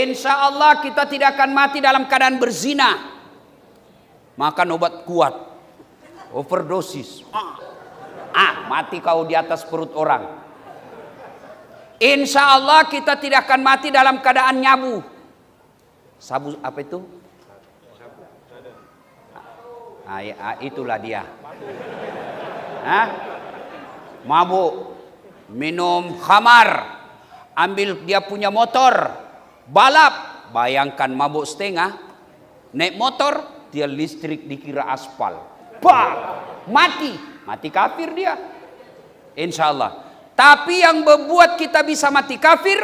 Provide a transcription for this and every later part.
Insya Allah kita tidak akan mati dalam keadaan berzina. Makan obat kuat, overdosis, mati kau di atas perut orang. Insya Allah kita tidak akan mati dalam keadaan nyabu. Sabu apa itu? Itulah dia. Mabuk, minum khamar, ambil dia punya motor, balap. Bayangkan mabuk setengah, naik motor, dia listrik dikira aspal. Mati kafir dia. Insya Allah. Tapi yang membuat kita bisa mati kafir,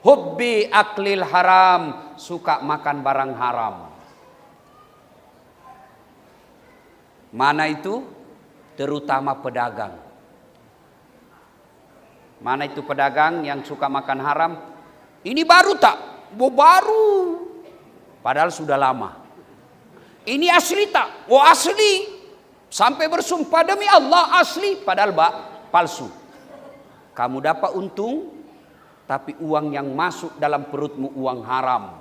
hubbi aklil haram, suka makan barang haram. Mana itu? Terutama pedagang. Mana itu pedagang yang suka makan haram? Ini baru tak? Baru. Padahal sudah lama. Ini asli tak? Asli. Sampai bersumpah demi Allah asli. Padahal palsu. Kamu dapat untung, tapi uang yang masuk dalam perutmu uang haram.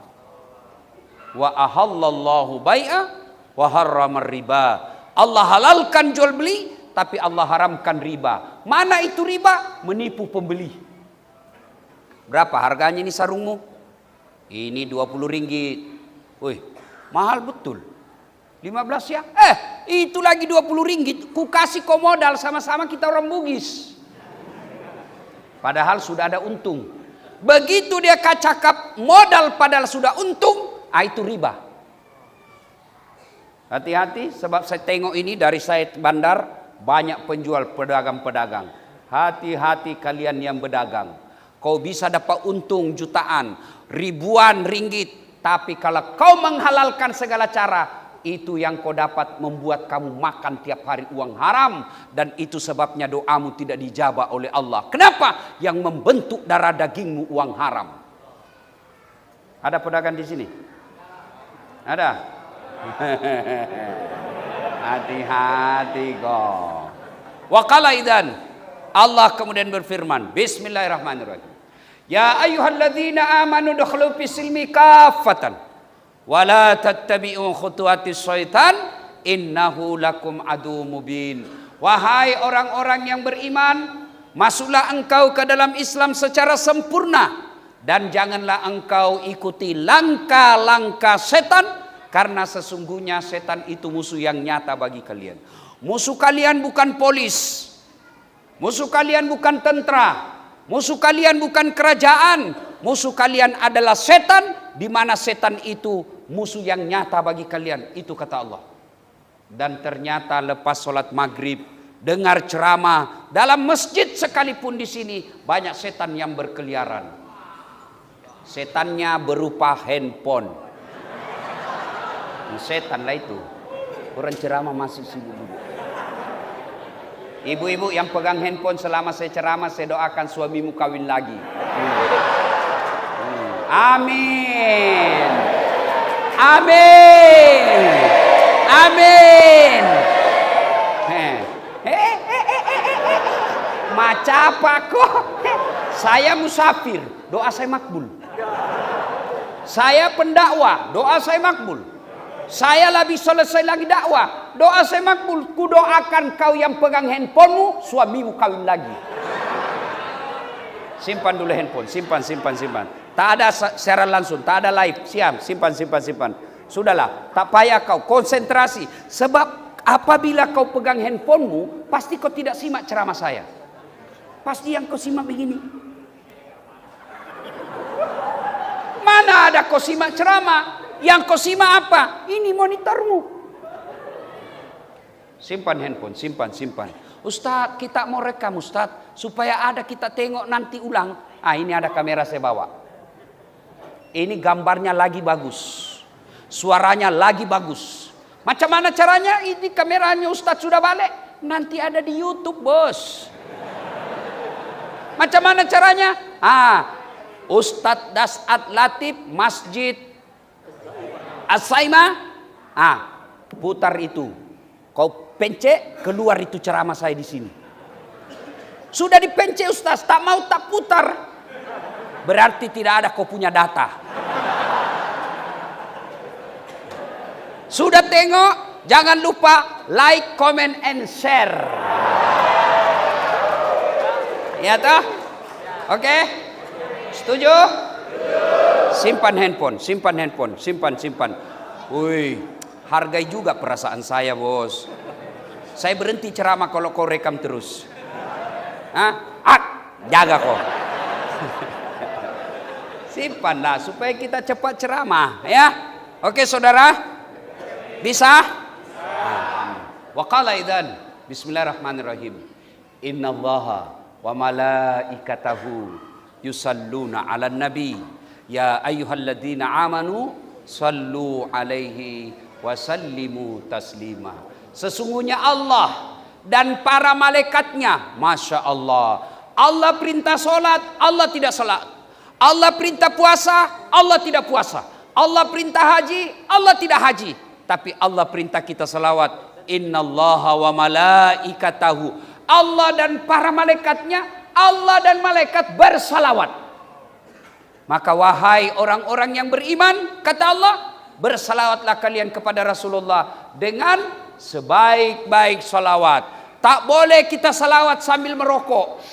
Wa ahallallahu bai'a wa harramar riba. Allah halalkan jual beli, tapi Allah haramkan riba. Mana itu riba? Menipu pembeli. Berapa harganya ini sarungmu? Ini 20 ringgit. Wih, mahal betul. 15 ya? Itu lagi 20 ringgit. Ku kasih kau modal, sama-sama kita orang Bugis. Padahal sudah ada untung. Begitu dia cakap modal padahal sudah untung, itu riba. Hati-hati, sebab saya tengok ini dari saya bandar, banyak penjual pedagang-pedagang. Hati-hati kalian yang berdagang. Kau bisa dapat untung jutaan, ribuan ringgit. Tapi kalau kau menghalalkan segala cara, itu yang kau dapat membuat kamu makan tiap hari uang haram. Dan itu sebabnya doamu tidak dijabah oleh Allah. Kenapa? Yang membentuk darah dagingmu uang haram. Ada pedagang di sini? Ada? Hati-hati kau. Waqala idzan, Allah kemudian berfirman, bismillahirrahmanirrahim. Ya ayyuhalladzina amanu dukhulu fis-silmi kaffatan wa la tattabi'u khutuwatis syaitan innahu lakum adu mubin. Wahai orang-orang yang beriman, masuklah engkau ke dalam Islam secara sempurna dan janganlah engkau ikuti langkah-langkah setan, karena sesungguhnya setan itu musuh yang nyata bagi kalian. Musuh kalian bukan polis, musuh kalian bukan tentara, musuh kalian bukan kerajaan, musuh kalian adalah setan, di mana setan itu musuh yang nyata bagi kalian. Itu kata Allah. Dan ternyata lepas sholat maghrib, dengar ceramah dalam masjid sekalipun di sini, banyak setan yang berkeliaran. Setannya berupa handphone. Setan lah itu. Orang ceramah masih sibuk. Ibu-ibu yang pegang handphone selama saya ceramah, saya doakan suamimu kawin lagi. Amin. Amin. Amin. Macam apa kok? Saya musafir, doa saya makbul. Saya pendakwah, doa saya makbul. Saya lagi selesai lagi dakwah, doa saya makbul. Ku doakan kau yang pegang handphonemu, suamimu kawin lagi. Simpan dulu handphone, simpan. Tak ada siaran langsung, tak ada live, simpan. Sudahlah, tak payah kau konsentrasi. Sebab apabila kau pegang handphonemu, pasti kau tidak simak ceramah saya. Pasti yang kau simak begini. Mana ada kau simak ceramah? Yang kau simak apa? Ini monitormu. Simpan handphone, simpan. Ustaz, kita mau rekam Ustaz, supaya ada kita tengok nanti ulang. Ini ada kamera saya bawa. Ini gambarnya lagi bagus, suaranya lagi bagus. Macam mana caranya? Ini kameranya Ustaz sudah balik, nanti ada di YouTube bos. Macam mana caranya? Ustadz Dasat Latif Masjid As-Saimah, putar itu. Kau pencet, keluar itu ceramah saya di sini. Sudah dipencet Ustaz, tak mau tak putar. Berarti tidak ada kau punya data. Sudah tengok? Jangan lupa like, comment, and share. Ya toh? Oke? Setuju? Simpan handphone. Simpan. Wih, hargai juga perasaan saya, bos. Saya berhenti ceramah kalau kau rekam terus. Jaga kau. Simpanlah supaya kita cepat ceramah, ya. Oke, saudara? Bisa? Wa qala idzan bismillahirrahmanirrahim. Innallaha wa malaikatahu yusalluna 'alan nabi ya ayyuhalladzina amanu sallu 'alaihi wa sallimu taslima. Sesungguhnya Allah dan para malaikatnya, Masya Allah. Allah perintah sholat, Allah tidak sholat. Allah perintah puasa, Allah tidak puasa. Allah perintah haji, Allah tidak haji. Tapi Allah perintah kita salawat. Innallaha wa malaikatahu. Allah dan para malaikatnya, Allah dan malaikat bersalawat. Maka wahai orang-orang yang beriman, kata Allah, bersalawatlah kalian kepada Rasulullah dengan sebaik-baik salawat. Tak boleh kita salawat sambil merokok.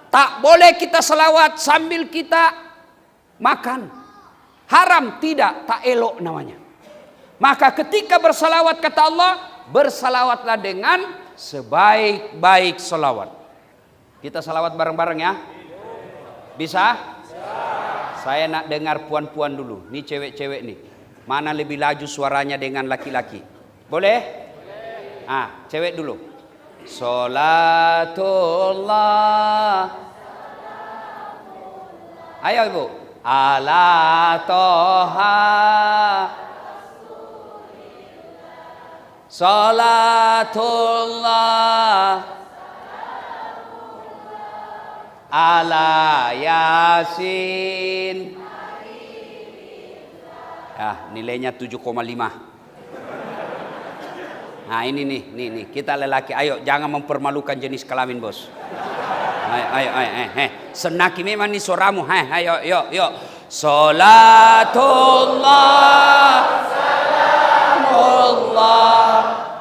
Tak boleh kita salawat sambil kita makan. Haram, tidak, tak elok namanya. Maka ketika bersalawat, kata Allah, bersalawatlah dengan sebaik-baik salawat. Kita salawat bareng-bareng ya. Bisa? Saya nak dengar puan-puan dulu. Ini cewek-cewek nih. Mana lebih laju suaranya dengan laki-laki? Boleh? Cewek dulu. Salatullah. Ayo ibu. Ala toha. Salatullah ala yasin. Nilainya 7,5. Nah ini nih kita lelaki, ayo jangan mempermalukan jenis kelamin, bos. Ayo. Senaki memang nih suaramu. Ayo. Salatullah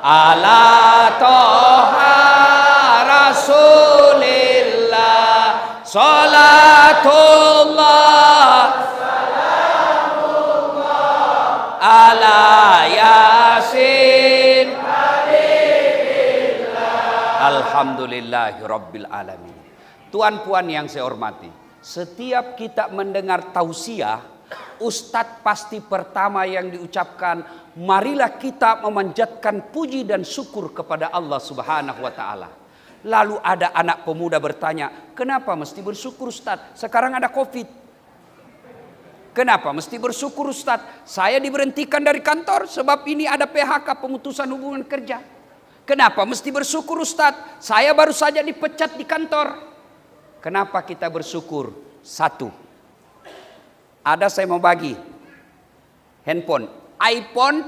ala toha rasulillah. Salatullah ala yasin. Alhamdulillahi rabbil alamin. Tuan puan yang saya hormati, setiap kita mendengar tausiah, ustadz pasti pertama yang diucapkan, marilah kita memanjatkan puji dan syukur kepada Allah Subhanahu wa taala. Lalu ada anak pemuda bertanya, kenapa mesti bersyukur Ustadz? Sekarang ada Covid. Kenapa mesti bersyukur Ustadz? Saya diberhentikan dari kantor sebab ini ada PHK, pemutusan hubungan kerja. Kenapa mesti bersyukur Ustadz? Saya baru saja dipecat di kantor. Kenapa kita bersyukur? Satu, ada saya mau bagi handphone iPhone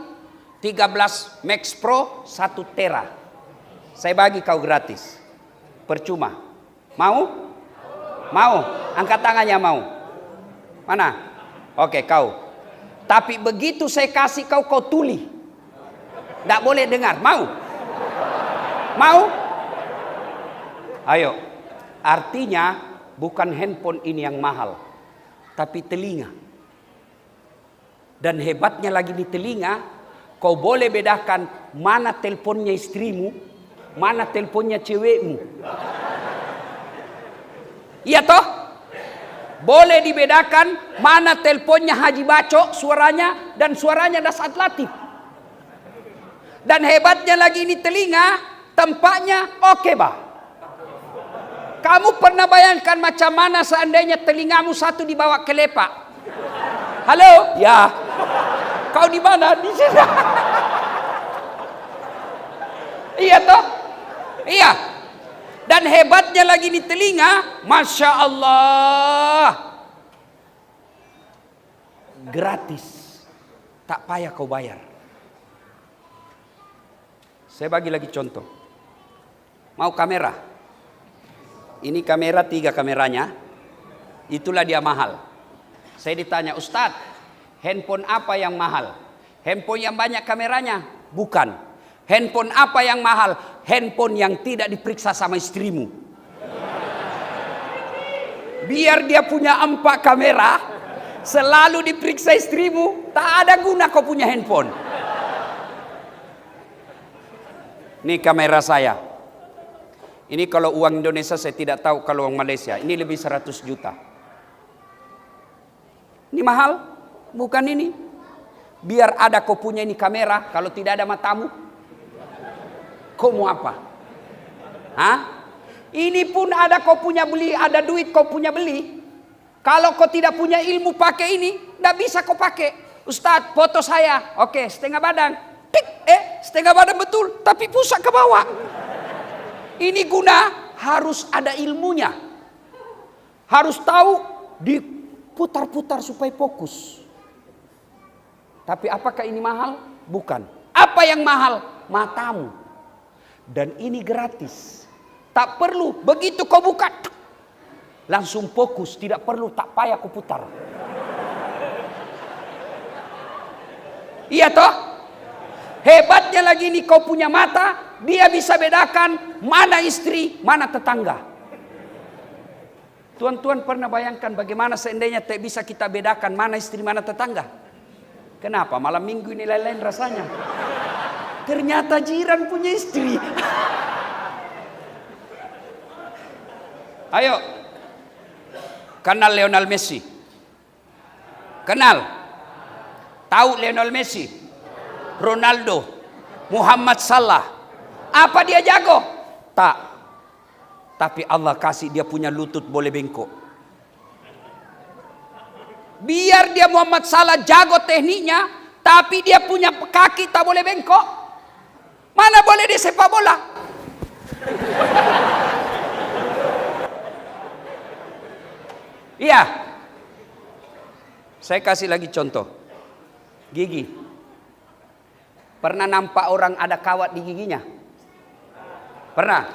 13 Max Pro 1 tera. Saya bagi kau gratis. Percuma. Mau? Mau? Angkat tangannya mau. Mana? Oke, kau. Tapi begitu saya kasih kau tuli. Tidak boleh dengar. Mau? Mau? Ayo. Artinya bukan handphone ini yang mahal, tapi telinga. Dan hebatnya lagi di telinga, kau boleh bedakan mana teleponnya istrimu, mana teleponnya cewekmu. Iya toh? Boleh dibedakan mana teleponnya Haji Bacok suaranya dan suaranya Dasat Latif. Dan hebatnya lagi ini telinga, tempatnya oke bah. Kamu pernah bayangkan macam mana seandainya telingamu satu dibawa ke lepak? Halo? Ya. Kau di mana? Di sini. Iya toh? Iya. Dan hebatnya lagi di telinga, Masya Allah. Gratis. Tak payah kau bayar. Saya bagi lagi contoh. Mau kamera? Ini kamera 3 kameranya. Itulah dia mahal. Saya ditanya, Ustadz, handphone apa yang mahal? Handphone yang banyak kameranya? Bukan. Handphone apa yang mahal? Handphone yang tidak diperiksa sama istrimu. Biar dia punya 4 kamera, selalu diperiksa istrimu, tak ada guna kau punya handphone. Ini kamera saya. Ini kalau uang Indonesia saya tidak tahu, kalau uang Malaysia ini lebih 100 juta. Ini mahal? Bukan ini. Biar ada kau punya ini kamera, kalau tidak ada matamu, kau mau apa? Hah? Ini pun ada kau punya beli, ada duit kau punya beli. Kalau kau tidak punya ilmu pakai ini, tidak bisa kau pakai. Ustadz, foto saya, oke, setengah badan. Pik, setengah badan betul, tapi pusat ke bawah. Ini guna harus ada ilmunya. Harus tahu diputar-putar supaya fokus. Tapi apakah ini mahal? Bukan. Apa yang mahal? Matamu. Dan ini gratis. Tak perlu begitu kau buka langsung fokus, tidak perlu, tak payah kau putar. Iya toh? Hebatnya lagi nih kau punya mata, dia bisa bedakan mana istri, mana tetangga. Tuan-tuan pernah bayangkan bagaimana seandainya tak bisa kita bedakan mana istri, mana tetangga? Kenapa? Malam minggu ini lain-lain rasanya. Ternyata jiran punya istri. Ayo, kenal Lionel Messi? Kenal? Tahu Lionel Messi? Ronaldo? Muhammad Salah? Apa dia jago? Tak. Tapi Allah kasih dia punya lutut boleh bengkok. Biar dia Muhammad Salah jago tekniknya, tapi dia punya kaki tak boleh bengkok. Mana boleh dia sepak bola? Iya. Saya kasih lagi contoh. Gigi. Pernah nampak orang ada kawat di giginya? Pernah?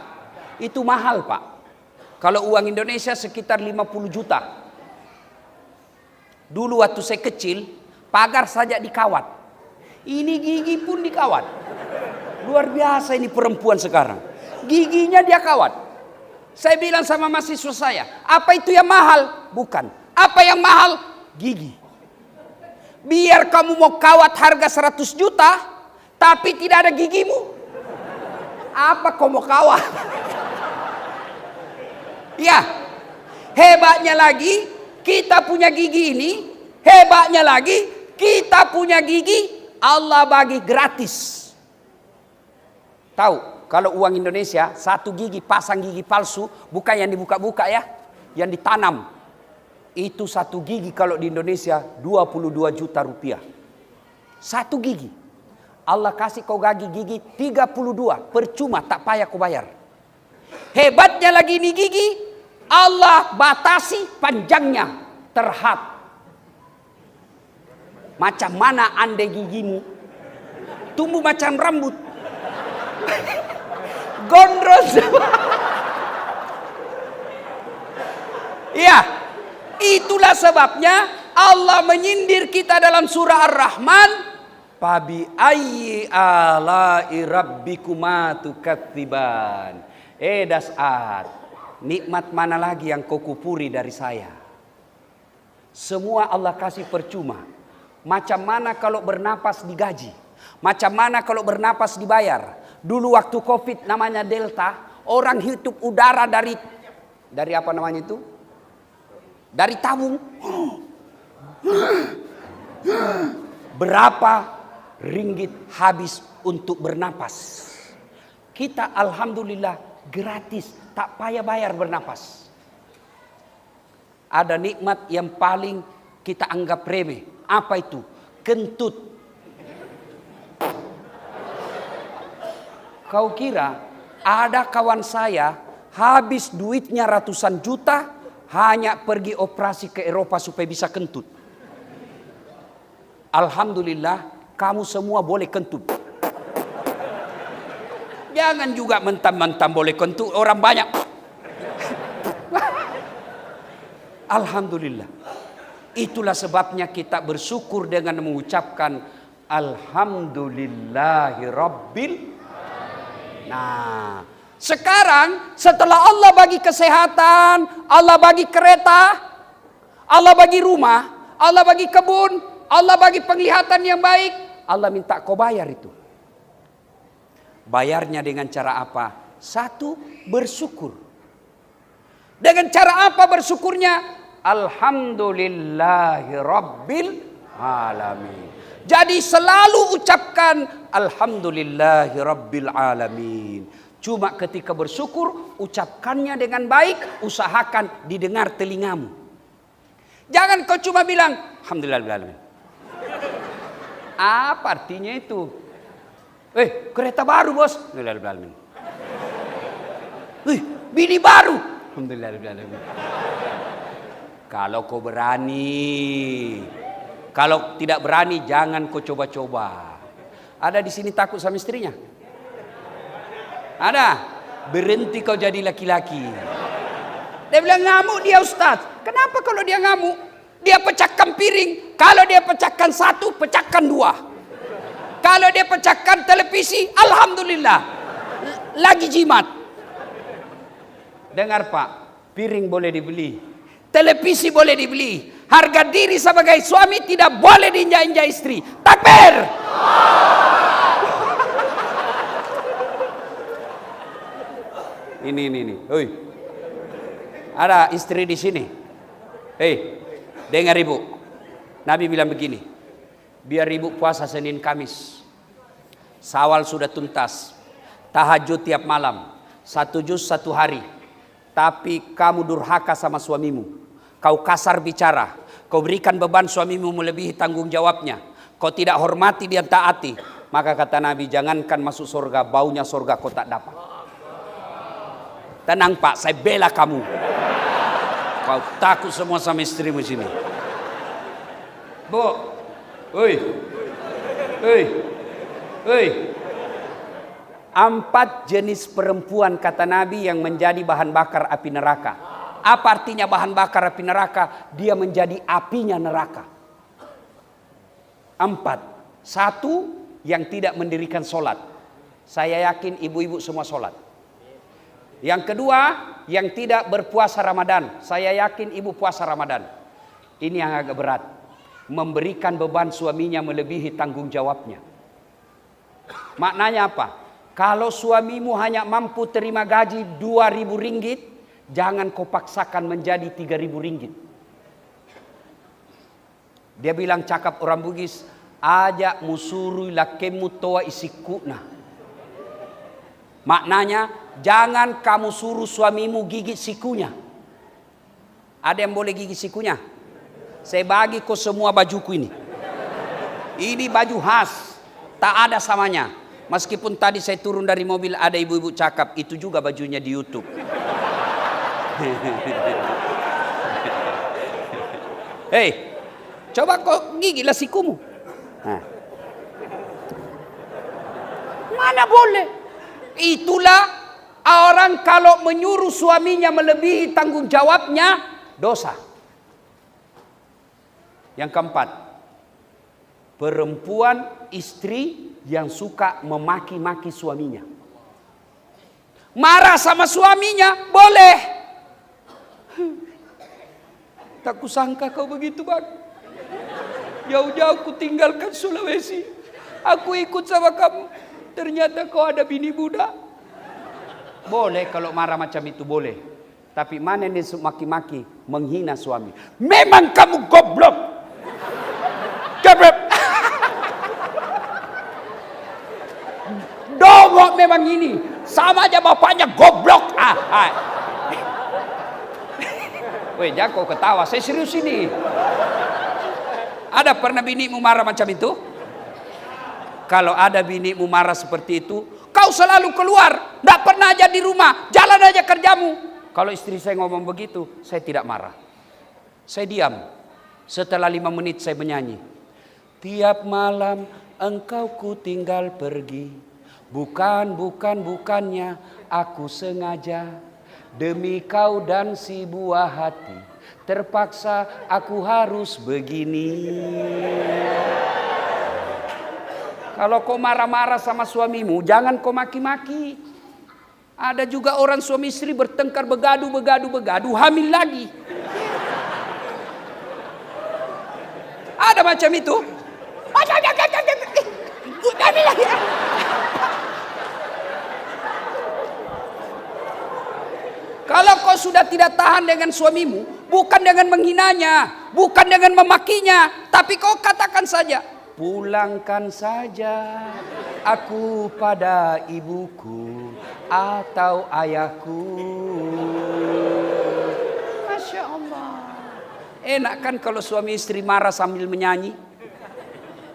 Itu mahal, Pak. Kalau uang Indonesia sekitar 50 juta. Dulu waktu saya kecil, pagar saja dikawat. Ini gigi pun dikawat. Luar biasa ini perempuan sekarang. Giginya dia kawat. Saya bilang sama mahasiswa saya, apa itu yang mahal? Bukan. Apa yang mahal? Gigi. Biar kamu mau kawat harga 100 juta, tapi tidak ada gigimu. Apa kau mau kawat? Ya, hebatnya lagi, kita punya gigi ini. Hebatnya lagi, kita punya gigi, Allah bagi gratis. Tahu? Kalau uang Indonesia, 1 gigi pasang gigi palsu, bukan yang dibuka-buka ya, yang ditanam. Itu 1 gigi kalau di Indonesia 22 juta rupiah. 1 gigi. Allah kasih kau gigi 32, percuma, tak payah kau bayar. Hebatnya lagi ini gigi, Allah batasi panjangnya, terhad. Macam mana andai gigimu tumbuh macam rambut. Gondrong. Iya, itulah sebabnya Allah menyindir kita dalam surah Ar-Rahman. Fabi ayyi ala'i rabbikuma tukatsiban. Dasar, nikmat mana lagi yang kau kupuri dari saya? Semua Allah kasih percuma. Macam mana kalau bernapas digaji? Macam mana kalau bernapas dibayar? Dulu waktu Covid namanya Delta, orang hidup udara dari apa namanya itu? Dari tabung. Berapa ringgit habis untuk bernapas? Kita alhamdulillah gratis, tak payah bayar bernapas. Ada nikmat yang paling kita anggap remeh. Apa itu? Kentut. Kau kira ada kawan saya habis duitnya ratusan juta hanya pergi operasi ke Eropa supaya bisa kentut. Alhamdulillah kamu semua boleh kentut. Jangan juga mentang-mentang boleh kentut, orang banyak. Alhamdulillah. Itulah sebabnya kita bersyukur dengan mengucapkan Alhamdulillahi Rabbil. Nah, sekarang setelah Allah bagi kesehatan, Allah bagi kereta, Allah bagi rumah, Allah bagi kebun, Allah bagi penglihatan yang baik, Allah minta kau bayar itu. Bayarnya dengan cara apa? Satu, bersyukur. Dengan cara apa bersyukurnya? Alhamdulillahi Rabbil Alamin. Jadi selalu ucapkan Alhamdulillahi Rabbil Alamin. Cuma ketika bersyukur, ucapkannya dengan baik, usahakan didengar telingamu. Jangan kau cuma bilang Alhamdulillahil Alamin. Apa artinya itu? Kereta baru bos. Alhamdulillahil Alamin. Bini baru. Alhamdulillahil Alamin. Kalau kau berani. Kalau tidak berani jangan kau coba-coba. Ada di sini takut sama istrinya? Ada? Berhenti kau jadi laki-laki. Dia bilang ngamuk dia Ustaz. Kenapa kalau dia ngamuk? Dia pecahkan piring. Kalau dia pecahkan satu, pecahkan dua. Kalau dia pecahkan televisi, alhamdulillah. Lagi jimat. Dengar Pak, piring boleh dibeli. Televisi boleh dibeli. Harga diri sebagai suami tidak boleh diinjak-injak istri. Takbir! Ini. Hoi. Ada istri di sini. Hei, dengar ibu. Nabi bilang begini. Biar ibu puasa Senin Kamis. Syawal sudah tuntas. Tahajud tiap malam. 1 juz 1 hari. Tapi kamu durhaka sama suamimu. Kau kasar bicara. Kau berikan beban suamimu melebihi tanggung jawabnya. Kau tidak hormati dia taati. Maka kata Nabi, jangankan masuk surga, baunya surga kau tak dapat. Tenang Pak, saya bela kamu. Kau takut semua sama istrimu sini. Bu, oi. 4 jenis perempuan kata Nabi yang menjadi bahan bakar api neraka. Apa artinya bahan bakar api neraka? Dia menjadi apinya neraka. 4. 1, yang tidak mendirikan sholat. Saya yakin ibu-ibu semua sholat. Yang kedua, yang tidak berpuasa Ramadan. Saya yakin ibu puasa Ramadan. Ini yang agak berat. Memberikan beban suaminya melebihi tanggung jawabnya. Maknanya apa? Kalau suamimu hanya mampu terima gaji 2.000 ringgit, jangan kau paksakan menjadi 3.000 ringgit. Dia bilang cakap orang Bugis, ajak musuru lakemu toa isikuna. Maknanya, jangan kamu suruh suamimu gigit sikunya. Ada yang boleh gigit sikunya? Saya bagi kau semua bajuku ini. Ini baju khas, tak ada samanya. Meskipun tadi saya turun dari mobil ada ibu-ibu cakap, itu juga bajunya di YouTube. Hei, coba kau gigitlah sikumu. Nah. Mana boleh? Itulah orang kalau menyuruh suaminya melebihi tanggung jawabnya, dosa. Yang keempat, perempuan istri yang suka memaki-maki suaminya. Marah sama suaminya, boleh. Tak kusangka kau begitu Bang. Jauh-jauh ku tinggalkan Sulawesi. Aku ikut sama kamu. Ternyata kau ada bini budak. Boleh kalau marah macam itu boleh. Tapi mana ini maki-maki, menghina suami. Memang kamu goblok. Goblok. Dongok memang ini. Sama aja bapaknya goblok. Weh, jangan kau ketawa. Saya serius ini. Ada pernah binimu marah macam itu? Kalau ada binimu marah seperti itu, kau selalu keluar. Tidak pernah aja di rumah. Jalan aja kerjamu. Kalau istri saya ngomong begitu, saya tidak marah. Saya diam. Setelah 5 menit saya menyanyi. Tiap malam engkau ku tinggal pergi. Bukannya aku sengaja. Demi kau dan si buah hati. Terpaksa aku harus begini. Kalau kau marah-marah sama suamimu, jangan kau maki-maki. Ada juga orang suami istri bertengkar, begadu, hamil lagi. Ada macam itu. Hamil lagi. Kalau kau sudah tidak tahan dengan suamimu, bukan dengan menghinanya, bukan dengan memakinya, tapi kau katakan saja, pulangkan saja aku pada ibuku atau ayahku. Masya Allah. Enak kan kalau suami istri marah sambil menyanyi?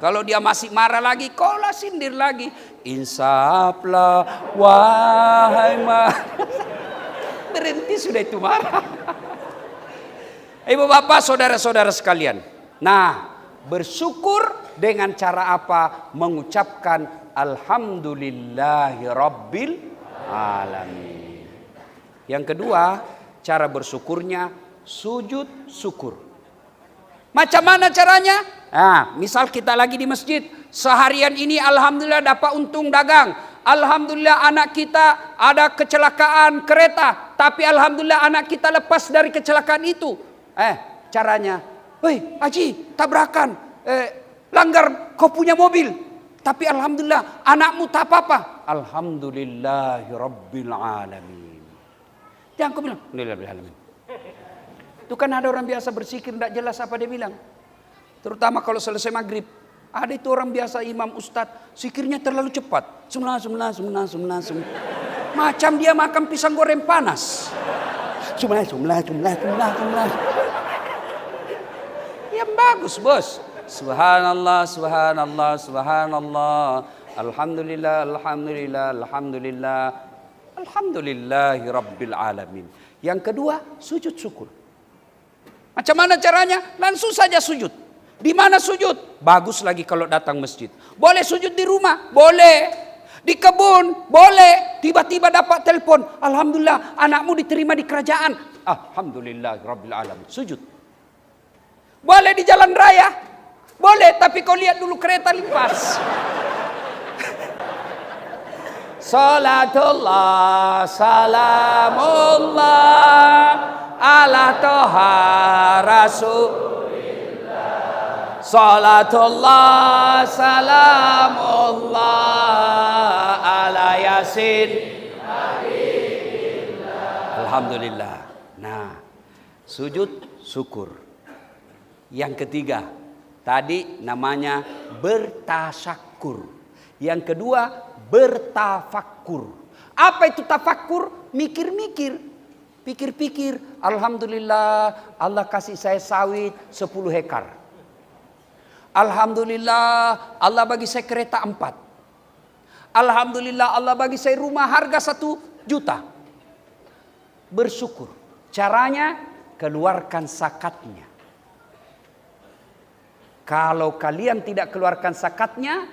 Kalau dia masih marah lagi, kau lah sindir lagi. Insaflah wahai berhenti sudah itu marah. Ibu bapak saudara-saudara sekalian. Nah, bersyukur dengan cara apa? Mengucapkan alhamdulillahi rabbil alamin. Yang kedua, cara bersyukurnya sujud syukur. Macam mana caranya? Nah, misal kita lagi di masjid, seharian ini alhamdulillah dapat untung dagang. Alhamdulillah anak kita ada kecelakaan kereta, tapi alhamdulillah anak kita lepas dari kecelakaan itu. Caranya, woi Haji, tabrakan, langgar kau punya mobil, tapi alhamdulillah anakmu tak apa-apa. Alhamdulillahirabbil alamin. Jangan kau bilang, alhamdulillah alamin. Itu kan ada orang biasa bersikir tidak jelas apa dia bilang. Terutama kalau selesai maghrib. Ada itu orang biasa imam ustadz, zikirnya terlalu cepat. Semlah. Macam dia makan pisang goreng panas. Semlah. Yang bagus bos. Subhanallah. Alhamdulillahi rabbil alamin. Yang kedua, sujud syukur. Macam mana caranya? Langsung saja sujud. Di mana sujud? Bagus lagi kalau datang masjid. Boleh sujud di rumah? Boleh. Di kebun? Boleh. Tiba-tiba dapat telepon. Alhamdulillah anakmu diterima di kerajaan. Alhamdulillah rabbil alamin. Sujud. Boleh di jalan raya? Boleh, tapi kau lihat dulu kereta lintas. Salatullah salamullah ala toha rasul. Salatullah salamullah ala yasin. Alhamdulillah. Nah, sujud syukur. Yang ketiga, tadi namanya bertasyakur. Yang kedua, bertafakkur. Apa itu tafakkur? Mikir-mikir. Pikir-pikir, alhamdulillah Allah kasih saya sawit 10 hektar. Alhamdulillah Allah bagi saya kereta 4. Alhamdulillah Allah bagi saya rumah harga 1 juta. Bersyukur. Caranya keluarkan zakatnya. Kalau kalian tidak keluarkan zakatnya,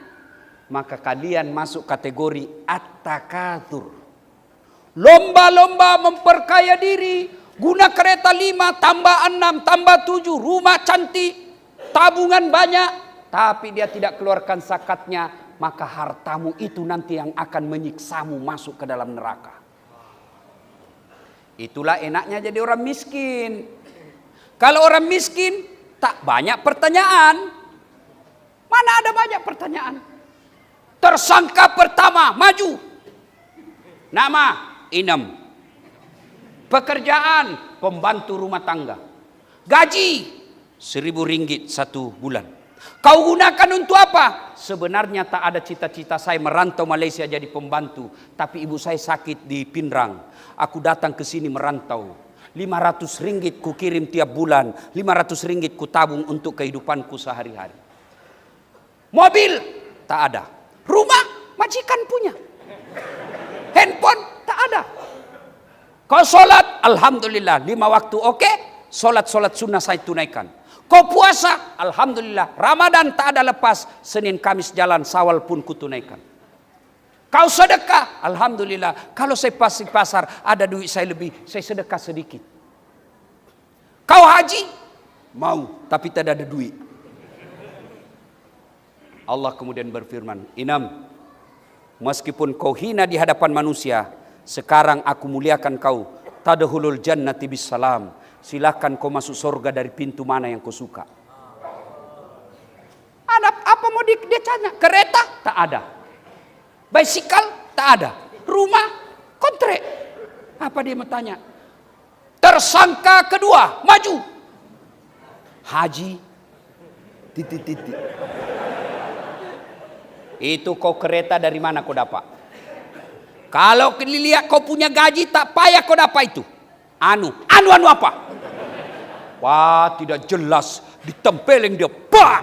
maka kalian masuk kategori at-takatsur. Lomba-lomba memperkaya diri. Guna kereta 5 tambah 6 tambah 7, rumah cantik, tabungan banyak, tapi dia tidak keluarkan zakatnya, maka hartamu itu nanti yang akan menyiksamu masuk ke dalam neraka. Itulah enaknya jadi orang miskin. Kalau orang miskin tak banyak pertanyaan. Mana ada banyak pertanyaan? Tersangka pertama maju. Nama Inem. Pekerjaan pembantu rumah tangga. Gaji 1.000 ringgit 1 bulan. Kau gunakan untuk apa? Sebenarnya tak ada cita-cita saya merantau Malaysia jadi pembantu. Tapi ibu saya sakit di Pinrang. Aku datang ke sini merantau. 500 ringgit ku kirim tiap bulan. 500 ringgit ku tabung untuk kehidupanku sehari-hari. Mobil tak ada. Rumah majikan punya. Handphone tak ada. Kau sholat, alhamdulillah 5 waktu oke. Sholat sunnah saya tunaikan. Kau puasa, alhamdulillah. Ramadan tak ada lepas. Senin, Kamis jalan, Syawal pun kutunaikan. Kau sedekah, alhamdulillah. Kalau saya pasti pasar, ada duit saya lebih, saya sedekah sedikit. Kau haji, mau, tapi tidak ada duit. Allah kemudian berfirman, Inam, meskipun kau hina di hadapan manusia, sekarang aku muliakan kau. Tadkhulul jannati bisalam. Silakan kau masuk surga dari pintu mana yang kau suka. Apa mau dia tanya? Kereta? Tak ada. Bicycle? Tak ada. Rumah? Kontrak. Apa dia mau tanya? Tersangka kedua, maju. Haji? Titik. Itu kau kereta dari mana kau dapat? Kalau lihat kau punya gaji tak payah kau dapat itu. Anu apa? Wah, tidak jelas, ditempelin dia, pak,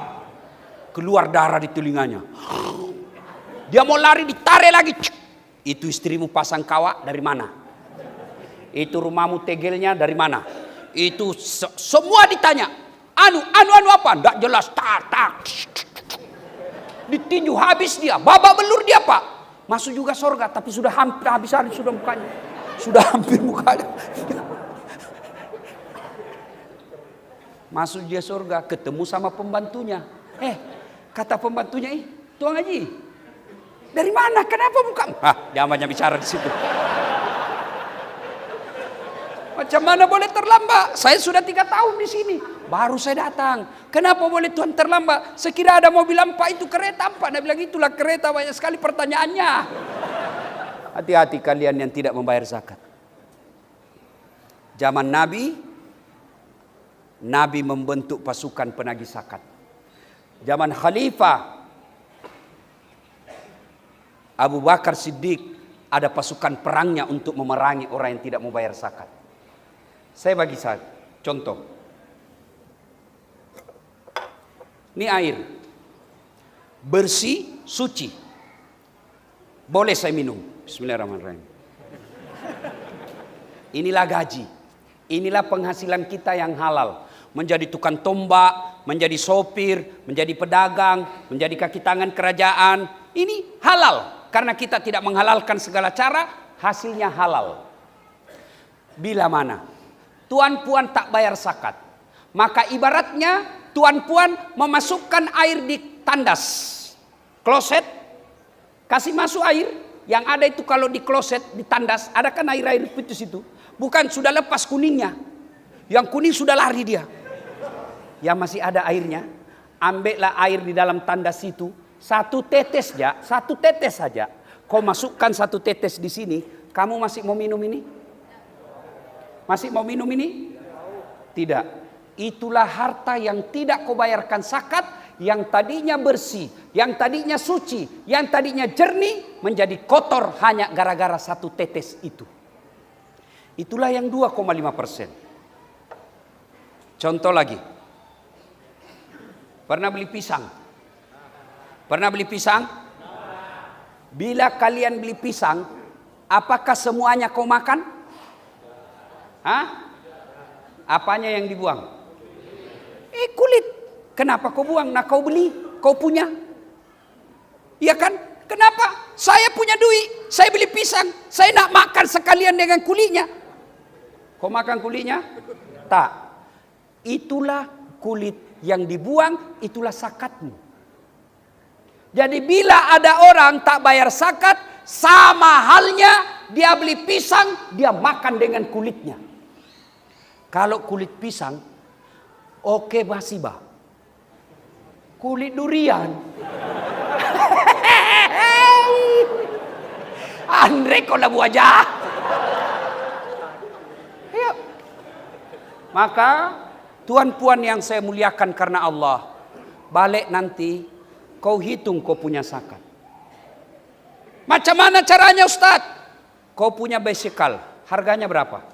keluar darah di telinganya. Dia mau lari, ditarik lagi. Itu istrimu pasang kawat dari mana? Itu rumahmu tegelnya dari mana? Itu semua ditanya. Anu apa? Tidak jelas. Tak. Ditinju habis dia, babak belur dia, pak. Masuk juga surga, tapi sudah hampir habis sudah mukanya. Sudah hampir mukanya. Masuk dia surga, ketemu sama pembantunya. Kata pembantunya, Tuan Haji, dari mana? Kenapa buka? Jangan banyak bicara di situ. Macam mana boleh terlambat? Saya sudah 3 tahun di sini, baru saya datang. Kenapa boleh Tuhan terlambat? Sekira ada mobil empat itu kereta empat. Dia bilang itulah kereta, banyak sekali pertanyaannya. Hati-hati kalian yang tidak membayar zakat. Zaman Nabi membentuk pasukan penagih zakat. Zaman Khalifah Abu Bakar Siddiq ada pasukan perangnya untuk memerangi orang yang tidak membayar zakat. Saya bagi contoh. Ini air. Bersih, suci. Boleh saya minum. Bismillahirrahmanirrahim. Inilah gaji. Inilah penghasilan kita yang halal. Menjadi tukang tombak, menjadi sopir, menjadi pedagang, menjadi kaki tangan kerajaan. Ini halal. Karena kita tidak menghalalkan segala cara, hasilnya halal. Bila mana tuan puan tak bayar zakat, maka ibaratnya tuan puan memasukkan air di tandas. Kloset, kasih masuk air. Yang ada itu kalau di kloset, di tandas, ada kan air-air putus itu. Bukan sudah lepas kuningnya. Yang kuning sudah lari dia. Yang masih ada airnya, ambillah air di dalam tandas itu, 1 tetes saja. Kau masukkan 1 tetes di sini, kamu masih mau minum ini? Masih mau minum ini? Tidak. Itulah harta yang tidak kau bayarkan zakat, yang tadinya bersih, yang tadinya suci, yang tadinya jernih, menjadi kotor hanya gara-gara 1 tetes itu. Itulah yang 2,5%. Contoh lagi. Pernah beli pisang? Pernah beli pisang? Bila kalian beli pisang, apakah semuanya kau makan? Apanya yang dibuang? Kulit. Kenapa kau buang? Nah kau beli, kau punya. Iya kan? Kenapa? Saya punya duit, saya beli pisang, saya nak makan sekalian dengan kulitnya. Kau makan kulitnya? Tak. Itulah kulit yang dibuang, itulah zakatmu. Jadi bila ada orang tak bayar zakat, sama halnya dia beli pisang, dia makan dengan kulitnya. Kalau kulit pisang, oke basibah. Kulit durian. Andre kau lah wajah. Ya. Maka tuan puan yang saya muliakan karena Allah, balik nanti kau hitung kau punya zakat. Macam mana caranya Ustaz? Kau punya bicycle, harganya berapa?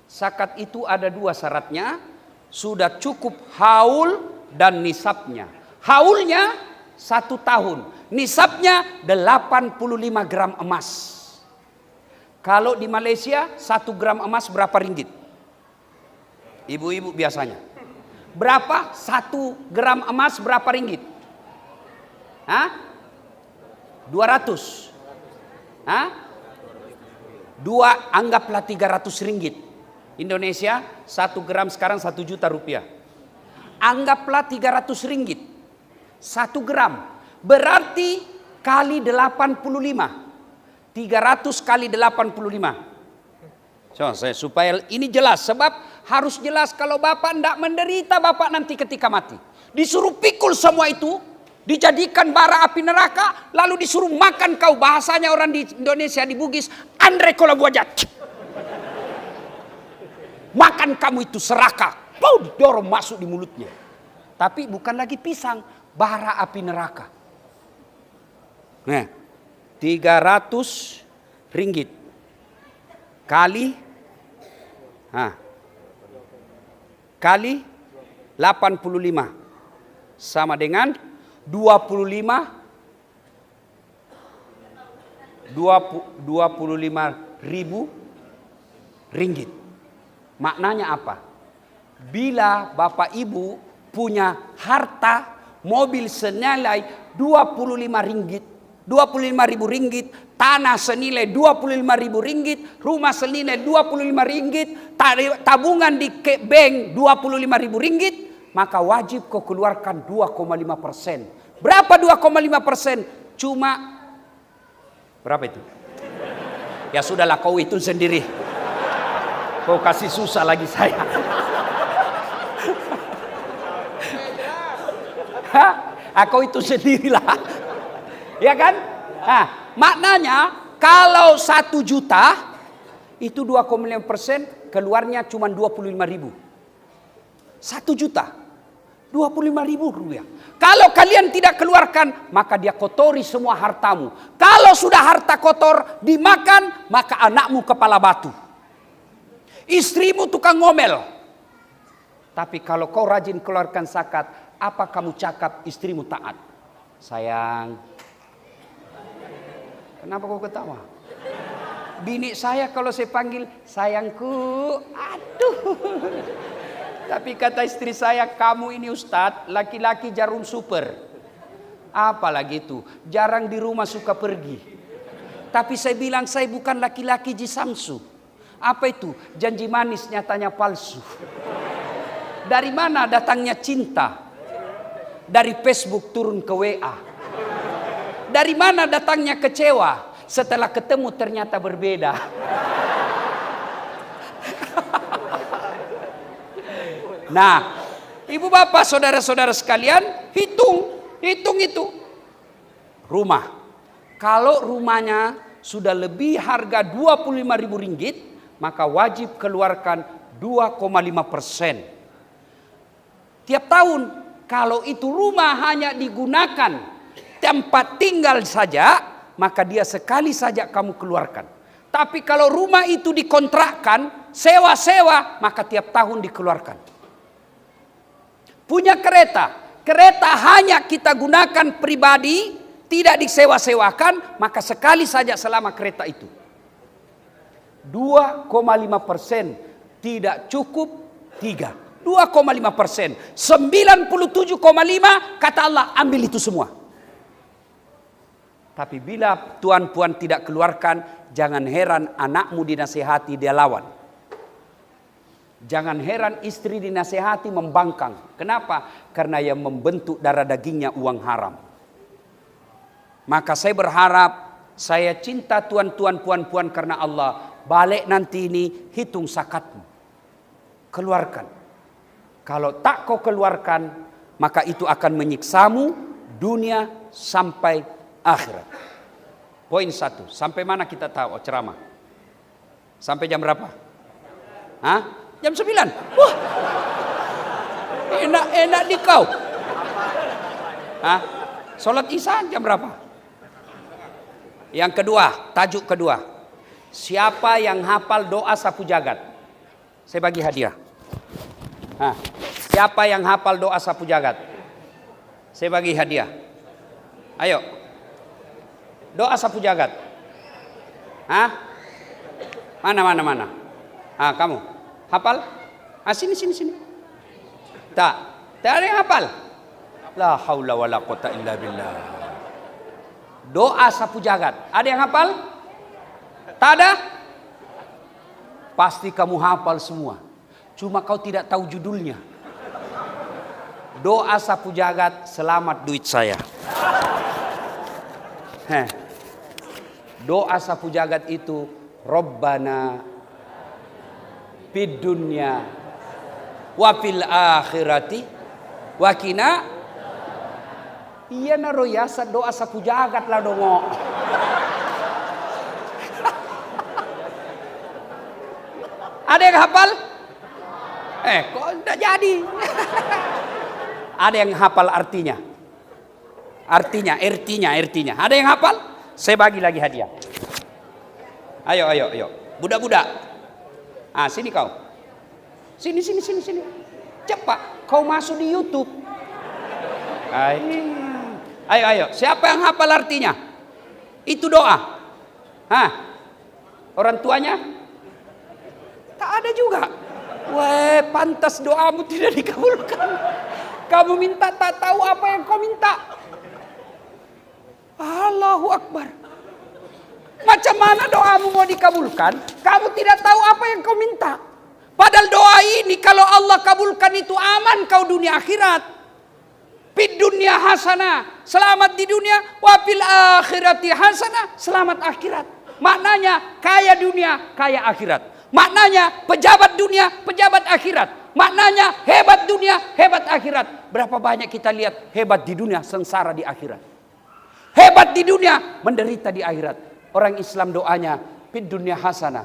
Zakat itu ada 2 syaratnya, sudah cukup haul dan nisabnya. Haulnya 1 tahun, nisabnya 85 gram emas. Kalau di Malaysia 1 gram emas berapa ringgit? Ibu-ibu biasanya. Berapa? 1 gram emas berapa ringgit? 200. Anggaplah 300 ringgit. Indonesia 1 gram sekarang 1 juta rupiah. Anggaplah 300 ringgit. 1 gram. berarti kali 85. 300 kali 85. So, supaya ini jelas, sebab harus jelas kalau Bapak tidak menderita, Bapak nanti ketika mati. Disuruh pikul semua itu, dijadikan bara api neraka, lalu disuruh makan kau. Bahasanya orang di Indonesia, di Bugis, Andre kalau gua jat. Makan kamu itu serakah, kau didorong masuk di mulutnya. Tapi bukan lagi pisang, bara api neraka. Nah, 300 ringgit kali 85 sama dengan 25.000 ringgit. Maknanya apa? Bila Bapak Ibu punya harta mobil senilai 25 ringgit, 25.000 ringgit, tanah senilai 25.000 ringgit, rumah senilai 25 ringgit, tabungan di bank 25.000 ringgit, maka wajib kau keluarkan 2,5%. Berapa 2,5%? Cuma berapa itu? Ya sudahlah, kau itu sendiri. Kau kasih susah lagi saya. Kau itu sendirilah. Ya kan? Maknanya kalau 1 juta itu 2,5%, keluarnya cuma 25.000. 1 juta 25.000 rupiah. Kalau kalian tidak keluarkan, maka dia kotori semua hartamu. Kalau sudah harta kotor dimakan, maka anakmu kepala batu, istrimu tukang ngomel. Tapi kalau kau rajin keluarkan zakat, apa kamu cakap istrimu taat? Sayang, kenapa kau ketawa? Bini saya kalau saya panggil sayangku, aduh. Tapi kata istri saya, kamu ini Ustadz, laki-laki jarum super. Apalagi itu, jarang di rumah suka pergi. Tapi saya bilang, saya bukan laki-laki jisamsu. Apa itu? Janji manis nyatanya palsu. Dari mana datangnya cinta? Dari Facebook turun ke WA. Dari mana datangnya kecewa? Setelah ketemu ternyata berbeda. Nah, ibu bapak, saudara-saudara sekalian, hitung itu. Rumah. Kalau rumahnya sudah lebih harga 25.000 ringgit, maka wajib keluarkan 2,5%. Tiap tahun, kalau itu rumah hanya digunakan tempat tinggal saja, maka dia sekali saja kamu keluarkan. Tapi kalau rumah itu dikontrakkan, sewa-sewa, maka tiap tahun dikeluarkan. Punya kereta hanya kita gunakan pribadi, tidak disewa-sewakan, maka sekali saja selama kereta itu. 2,5% tidak cukup 3. 2,5%. 97,5 kata Allah, ambil itu semua. Tapi bila tuan puan tidak keluarkan, jangan heran anakmu dinasihati dia lawan. Jangan heran istri dinasihati membangkang. Kenapa? Karena yang membentuk darah dagingnya uang haram. Maka saya berharap, saya cinta tuan-tuan puan-puan karena Allah. Balik nanti ini hitung zakatmu. Keluarkan. Kalau tak kau keluarkan, maka itu akan menyiksamu dunia sampai akhirat. Poin 1. Sampai mana kita tahu ceramah? Sampai jam berapa? Jam 9. Wah. Enak di kau. Sholat Isya jam berapa? Yang kedua, tajuk kedua. Siapa yang hafal doa sapu jagat? Saya bagi hadiah. Siapa yang hafal doa sapu jagat? Saya bagi hadiah. Ayo. Doa sapu jagat. Mana? Kamu hafal? Sini. Tak ada yang hafal. La haula wala quwata illa billah. Doa sapu jagat. Ada yang hafal? Tak ada? Pasti kamu hafal semua. Cuma kau tidak tahu judulnya. Doa sapu jagat selamat duit saya. Doa sapu jagat itu Rabbana fid dunya wa fil akhirati wa qina. Iya naro yasa doa sapu jagat lah dongo. Ada yang hafal? Kok enggak jadi? Ada yang hafal artinya? Artinya. Ada yang hafal? Saya bagi lagi hadiah. Ayo. Budak-budak. Sini kau. Sini. Cepat. Kau masuk di YouTube. Ayo. Siapa yang hafal artinya? Itu doa. Orang tuanya? Tak ada juga. Wah, pantas doamu tidak dikabulkan. Kamu minta tak tahu apa yang kau minta. Allahu Akbar. Macam mana doamu mau dikabulkan? Kamu tidak tahu apa yang kau minta. Padahal doa ini kalau Allah kabulkan itu aman kau dunia akhirat. Fid dunya hasanah, selamat di dunia. Wa fil akhirati hasanah, selamat akhirat. Maknanya kaya dunia, kaya akhirat. Maknanya pejabat dunia, pejabat akhirat. Maknanya hebat dunia, hebat akhirat. Berapa banyak kita lihat hebat di dunia, sengsara di akhirat. Hebat di dunia, menderita di akhirat. Orang Islam doanya fid dunya hasanah,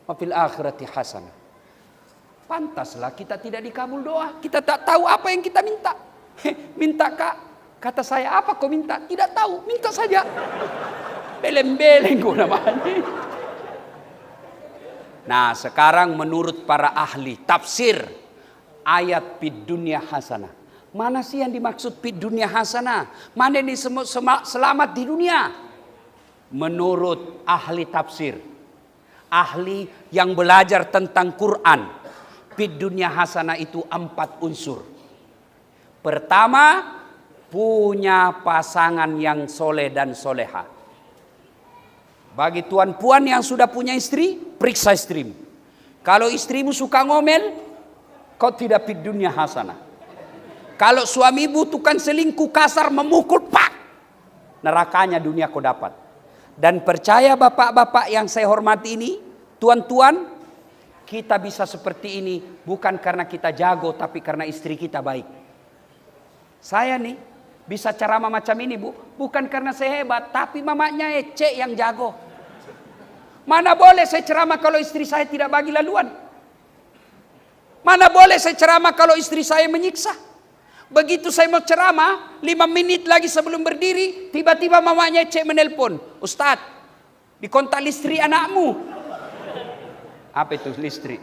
wa fil akhirati hasanah. Pantaslah kita tidak dikabul doa. Kita tak tahu apa yang kita minta. Minta kak, kata saya apa kau minta? Tidak tahu, minta saja. Beleng-beleng kau namanya. Nah sekarang menurut para ahli tafsir ayat fid dunya hasanah. Mana sih yang dimaksud fid dunya hasanah? Mana ini selamat di dunia? Menurut ahli tafsir, ahli yang belajar tentang Quran, fid dunya hasanah itu 4 unsur. Pertama, punya pasangan yang soleh dan soleha. Bagi tuan puan yang sudah punya istri, periksa istrimu. Kalau istrimu suka ngomel, kau tidak fid dunya hasanah. Kalau suamimu tukang selingkuh kasar memukul, pak, nerakanya dunia kau dapat. Dan percaya bapak-bapak yang saya hormati ini, tuan-tuan, kita bisa seperti ini bukan karena kita jago, tapi karena istri kita baik. Saya nih bisa ceramah macam ini bu, bukan karena saya hebat, tapi mamanya Ece yang jago. Mana boleh saya ceramah kalau istri saya tidak bagi laluan? Mana boleh saya ceramah kalau istri saya menyiksa? Begitu saya mau ceramah, 5 menit lagi sebelum berdiri, tiba-tiba mamanya Ece menelpon, Ustadz, dikontak listrik anakmu. Apa itu listrik?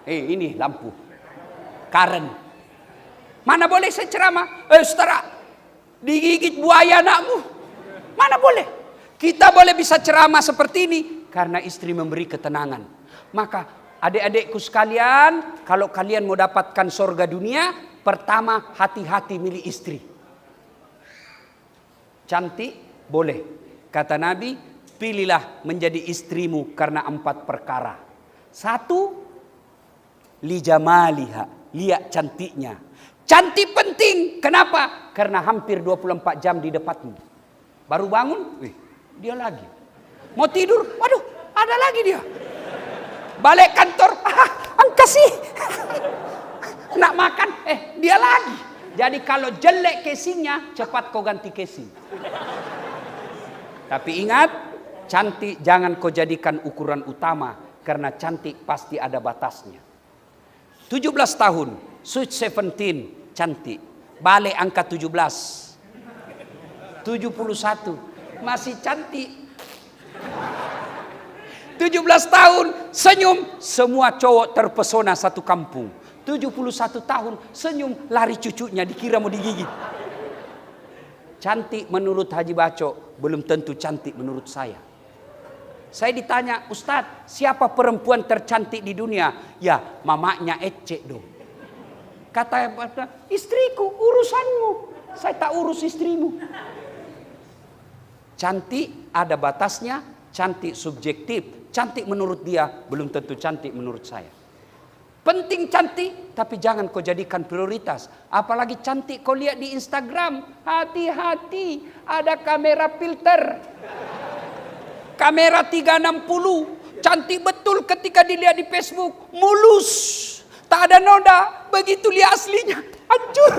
Ini lampu, karen. Mana boleh saya ceramah? Saudara, digigit buaya anakmu. Mana boleh? Kita boleh bisa ceramah seperti ini karena istri memberi ketenangan. Maka adik-adikku sekalian, kalau kalian mau dapatkan surga dunia, pertama hati-hati milih istri. Cantik boleh. Kata Nabi, pilihlah menjadi istrimu karena 4 perkara. 1, lijamaliha, lihat cantiknya. Cantik penting. Kenapa? Karena hampir 24 jam di depanmu. Baru bangun, dia lagi. Mau tidur, waduh, ada lagi dia. Balik kantor, angkasih. Nak makan, dia lagi. Jadi kalau jelek casingnya, cepat kau ganti casing. Tapi ingat, cantik jangan kau jadikan ukuran utama. Karena cantik pasti ada batasnya. 17 tahun. Sweet 17, cantik. Balik angka 17. 71, masih cantik. 17 tahun, senyum. Semua cowok terpesona satu kampung. 71 tahun, senyum. Lari cucunya, dikira mau digigit. Cantik menurut Haji Baco, belum tentu cantik menurut saya. Saya ditanya, Ustadz, siapa perempuan tercantik di dunia? Ya, mamanya Ece dong. Kata istriku, urusanmu. Saya tak urus istrimu. Cantik ada batasnya, cantik subjektif. Cantik menurut dia, belum tentu cantik menurut saya. Penting cantik, tapi jangan kau jadikan prioritas. Apalagi cantik kau lihat di Instagram. Hati-hati, ada kamera filter. Kamera 360. Cantik betul ketika dilihat di Facebook. Mulus. Tak ada noda. Begitu lihat aslinya. Hancur.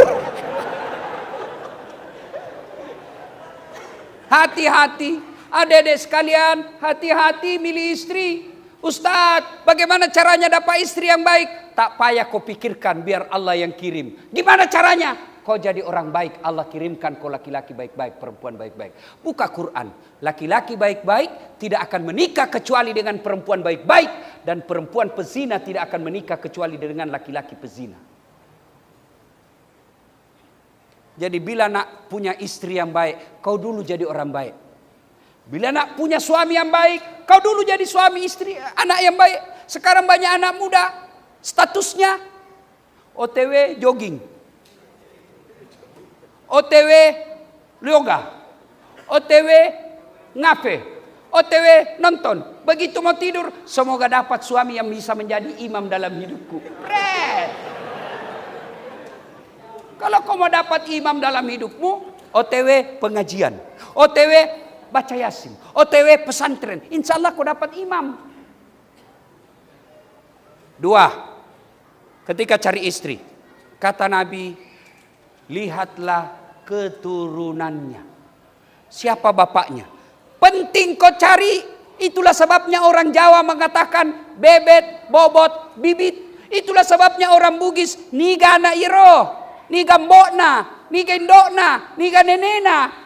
Hati-hati. Adik-adik sekalian, hati-hati milih istri. Ustadz, bagaimana caranya dapat istri yang baik? Tak payah kau pikirkan, biar Allah yang kirim. Gimana caranya? Kau jadi orang baik, Allah kirimkan kau laki-laki baik-baik, perempuan baik-baik. Buka Quran. Laki-laki baik-baik tidak akan menikah kecuali dengan perempuan baik-baik. Dan perempuan pezina tidak akan menikah kecuali dengan laki-laki pezina. Jadi bila nak punya istri yang baik, kau dulu jadi orang baik. Bila nak punya suami yang baik, kau dulu jadi suami istri, anak yang baik. Sekarang banyak anak muda, statusnya OTW jogging, OTW yoga, OTW ngafe, OTW nonton. Begitu mau tidur, semoga dapat suami yang bisa menjadi imam dalam hidupku. Kalau kau mau dapat imam dalam hidupmu, OTW pengajian, OTW baca Yasin, OTW pesantren, insya Allah kau dapat imam. 2. Ketika cari istri, kata Nabi, lihatlah keturunannya. Siapa bapaknya? Penting kau cari. Itulah sebabnya orang Jawa mengatakan bebet, bobot, bibit. Itulah sebabnya orang Bugis niga na iro, niga mbokna, niga indokna, niga nenena.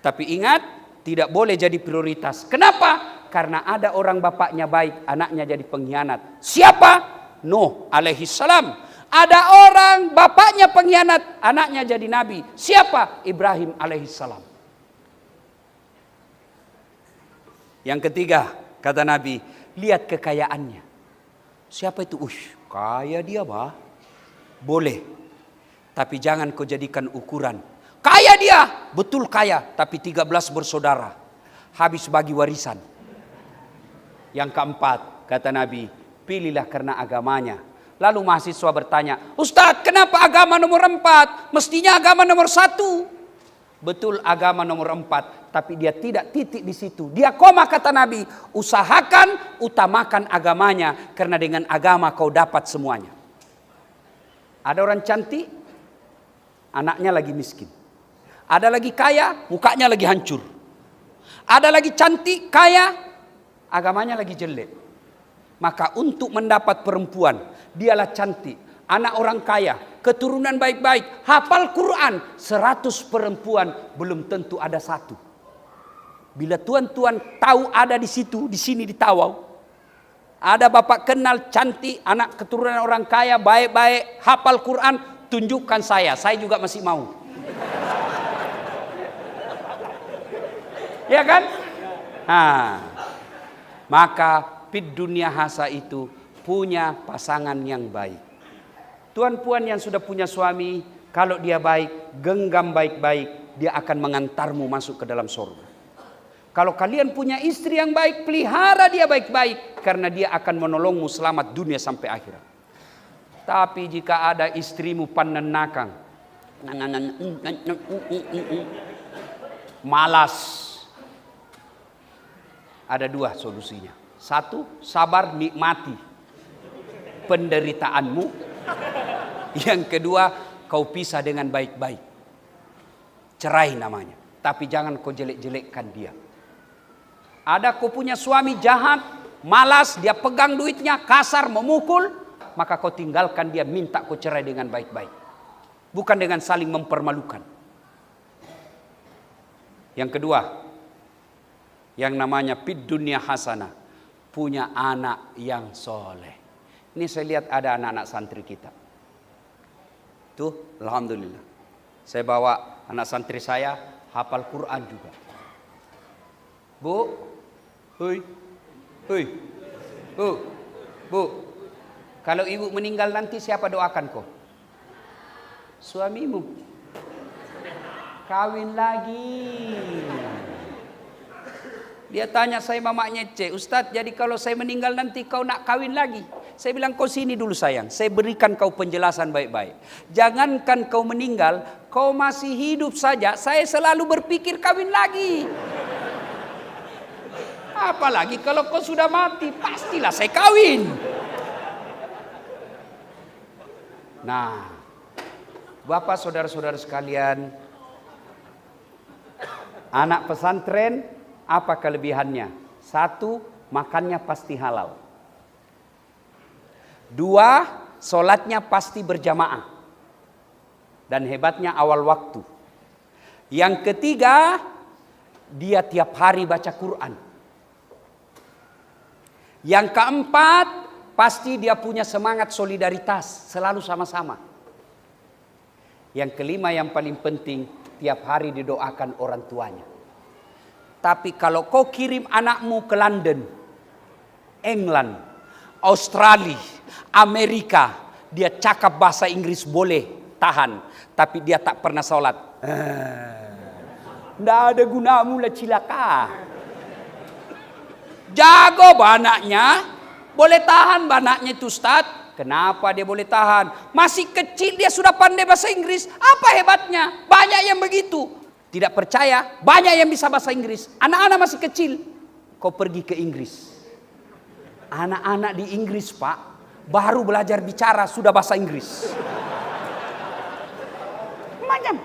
Tapi ingat, tidak boleh jadi prioritas. Kenapa? Karena ada orang bapaknya baik, anaknya jadi pengkhianat. Siapa? Nuh alaihi salam. Ada orang bapaknya pengkhianat, anaknya jadi nabi. Siapa? Ibrahim alaihi salam. Yang ketiga, kata Nabi, lihat kekayaannya. Siapa itu? Kaya dia, bah. Boleh. Tapi jangan kau jadikan ukuran. Kaya dia, betul kaya, tapi 13 bersaudara. Habis bagi warisan. Yang keempat, kata Nabi, pilihlah karena agamanya. Lalu mahasiswa bertanya, Ustadz, kenapa agama nomor 4? Mestinya agama nomor 1. Betul agama nomor 4, tapi dia tidak titik di situ. Dia koma, kata Nabi, usahakan, utamakan agamanya, karena dengan agama kau dapat semuanya. Ada orang cantik, anaknya lagi miskin. Ada lagi kaya, mukanya lagi hancur. Ada lagi cantik, kaya, agamanya lagi jelek. Maka untuk mendapat perempuan, dialah cantik, anak orang kaya, keturunan baik-baik, hafal Quran, 100 perempuan belum tentu ada 1. Bila tuan-tuan tahu ada di situ, di sini di Tawau, ada bapak kenal cantik, anak keturunan orang kaya, baik-baik, hafal Quran, tunjukkan saya juga masih mau. Ya kan? Maka fid dunia hasa itu punya pasangan yang baik. Tuan-puan yang sudah punya suami, kalau dia baik, genggam baik-baik, dia akan mengantarmu masuk ke dalam surga. Kalau kalian punya istri yang baik, pelihara dia baik-baik, karena dia akan menolongmu selamat dunia sampai akhirat. Tapi jika ada istrimu panenakang, malas, ada 2 solusinya. 1, sabar nikmati penderitaanmu. Yang kedua, kau pisah dengan baik-baik. Cerai namanya. Tapi jangan kau jelek-jelekkan dia. Ada kau punya suami jahat, malas, dia pegang duitnya, kasar, memukul, maka kau tinggalkan dia, minta kau cerai dengan baik-baik. Bukan dengan saling mempermalukan. Yang kedua, yang namanya fid dunia hasanah, punya anak yang soleh. Ini saya lihat ada anak-anak santri kita. Tuh, alhamdulillah. Saya bawa anak santri saya hafal Quran juga. Bu, Bu, kalau ibu meninggal nanti siapa doakan kau? Suamimu. Kawin lagi. Dia tanya saya mamanya, Ustadz, jadi kalau saya meninggal nanti kau nak kawin lagi? Saya bilang, kau sini dulu sayang. Saya berikan kau penjelasan baik-baik. Jangankan kau meninggal, kau masih hidup saja. Saya selalu berpikir kawin lagi. Apalagi kalau kau sudah mati, pastilah saya kawin. Nah, Bapak saudara-saudara sekalian, anak pesantren apa kelebihannya? 1, makannya pasti halal. 2, sholatnya pasti berjamaah. Dan hebatnya awal waktu. Yang ketiga, dia tiap hari baca Quran. Yang keempat, pasti dia punya semangat solidaritas, selalu sama-sama. Yang kelima yang paling penting, tiap hari didoakan orang tuanya. Tapi kalau kau kirim anakmu ke London, England, Australia, Amerika, dia cakap bahasa Inggris boleh tahan, tapi dia tak pernah sholat. Nggak ada gunamu lah, cilaka. Jago banaknya, boleh tahan banaknya itu Ustaz. Kenapa dia boleh tahan? Masih kecil dia sudah pandai bahasa Inggris. Apa hebatnya? Banyak yang begitu. Tidak percaya? Banyak yang bisa bahasa Inggris. Anak-anak masih kecil. Kau pergi ke Inggris. Anak-anak di Inggris, Pak, baru belajar bicara sudah bahasa Inggris. Macam.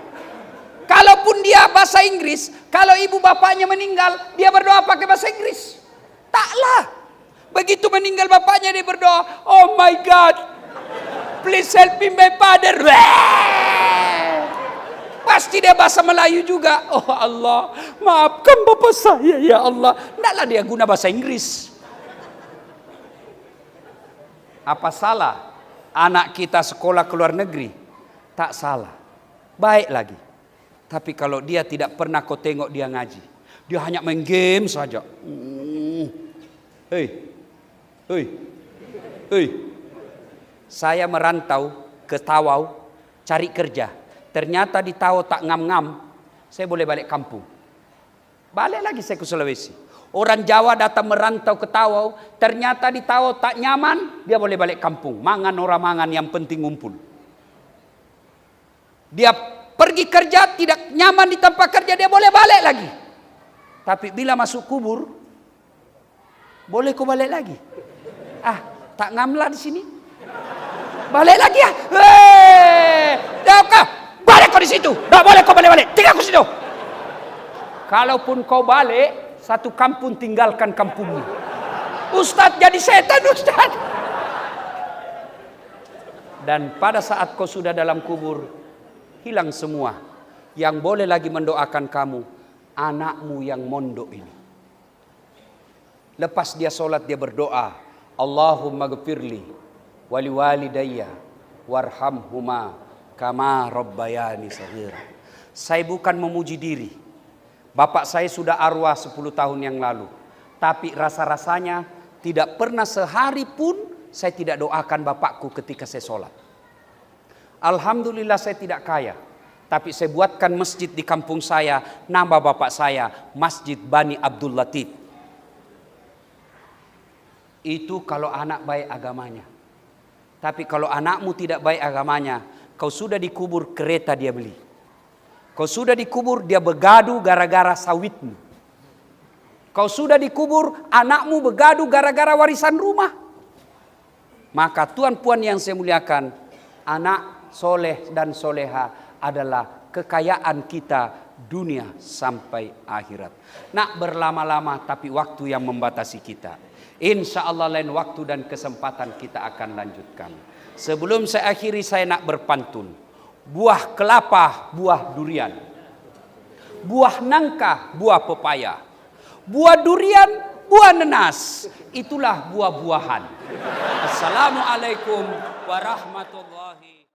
Kalaupun dia bahasa Inggris, kalau ibu bapaknya meninggal, dia berdoa pakai bahasa Inggris. Taklah. Begitu meninggal bapaknya dia berdoa, oh my God, please help me my father. Pasti dia bahasa Melayu juga. Oh Allah, maafkan bapak saya ya Allah. Tidaklah dia guna bahasa Inggris. Apa salah anak kita sekolah ke luar negeri? Tak salah. Baik lagi. Tapi kalau dia tidak pernah kau tengok dia ngaji, dia hanya main game saja. Hei. Saya merantau ke Tawau cari kerja. Ternyata di Tawau tak ngam-ngam. Saya boleh balik kampung. Balik lagi saya ke Sulawesi. Orang Jawa datang merantau ke Tawau. Ternyata di Tawau tak nyaman. Dia boleh balik kampung. Mangan orang mangan, yang penting ngumpul. Dia pergi kerja tidak nyaman di tempat kerja. Dia boleh balik lagi. Tapi bila masuk kubur, boleh kau balik lagi? Tak ngamlah di sini. Balik lagi ya. Balik kau di situ. Tak boleh kau balik-balik. Tinggal kau situ. Kalaupun kau balik, satu kampung tinggalkan kampungmu. Ustaz jadi setan, Ustaz. Dan pada saat kau sudah dalam kubur, hilang semua. Yang boleh lagi mendoakan kamu, anakmu yang mondok ini. Lepas dia sholat, dia berdoa, Allahumma gfirli wali walidayya warhamhuma kama rabbayani saghira. Saya bukan memuji diri. Bapak saya sudah arwah 10 tahun yang lalu. Tapi rasa-rasanya tidak pernah sehari pun saya tidak doakan bapakku ketika saya sholat. Alhamdulillah saya tidak kaya. Tapi saya buatkan masjid di kampung saya, nama bapak saya, Masjid Bani Abdul Latif. Itu kalau anak baik agamanya. Tapi kalau anakmu tidak baik agamanya, kau sudah dikubur kereta dia beli. Kau sudah dikubur dia begadu gara-gara sawitmu. Kau sudah dikubur anakmu begadu gara-gara warisan rumah. Maka tuan puan yang saya muliakan, anak soleh dan soleha adalah kekayaan kita dunia sampai akhirat. Nak berlama-lama tapi waktu yang membatasi kita. Insya Allah lain waktu dan kesempatan kita akan lanjutkan. Sebelum saya akhiri, saya nak berpantun. Buah kelapa, buah durian. Buah nangka, buah pepaya. Buah durian, buah nenas. Itulah buah-buahan. Assalamualaikum warahmatullahi